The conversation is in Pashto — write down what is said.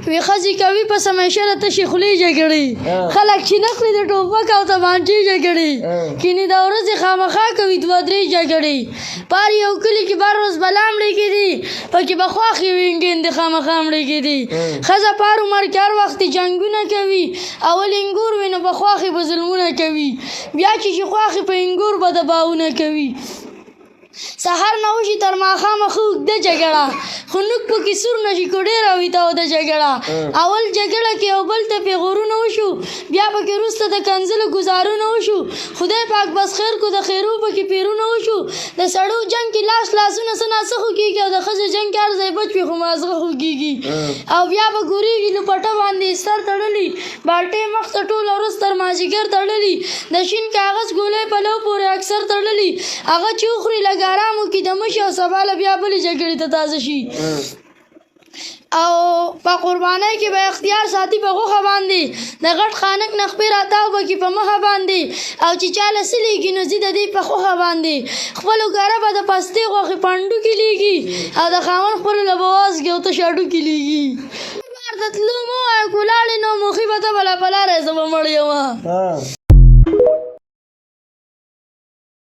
وی ښځې کوي په سمیشه د تشې خولې جګړې خلک چې نه کړي د ټوپک او تمانچې جګړې کینې د ورځې خامخا کوي دوه درې جګړې پار یو کلي کې بار ورځ بلا مړې کېدي پکې به خواښې وینګېندې خامخا مړې کېدي ښځه پار عمر کې هر وخت جنګونه کوي اول انګور وي نو په خواښې به ظلمونه کوي بیا چې خواښې په انګور به دباونه کوي سهار نه وشي تر ماښامه ښه اوږده جګړه خو نوک پکې سور نه شي کو ډېره ویتاوده جګړه اول جګړه کې یو بل ته پیغورونه وشو بیا پکې وروسته د کنځلو ګزارونه وشو خدای پاک بس خیر کو د خیرو پکې پیرونه وشو د سړو جنګ کې لاسونه څه ناڅه خوږېږي او د ښځو جنګ کې هر ځای بچ وي خو مازغه خوږېږي او بیا به ګورېږي نو پټه باندې سر تړلي بالټۍ مخ ته ټوله ورځ تر مازدیګر تړلي د شین کاغذ ګولۍ پلو پورې اکثر تړلي هغه چې وخوري لږ ارامو کې د مشي او سبا له بیا بلې جګړې ته تازه شي او په قربانۍ کې به اختیار ساتي په غوښه باندې د غټ خانک نخپې راتاو به کې په مخه باندې او چې چا له سلیږي نو ځي د دې په خوښه باندې خپلو کاره به د پستې غوښې پنډو کې لیږي او د خاوند خپلو له به وازګې او تش هډو کې لیږي بار ته تلو مو وایه که ولاړې نو موخي به ته به لا په لاره یې زه به مړ یم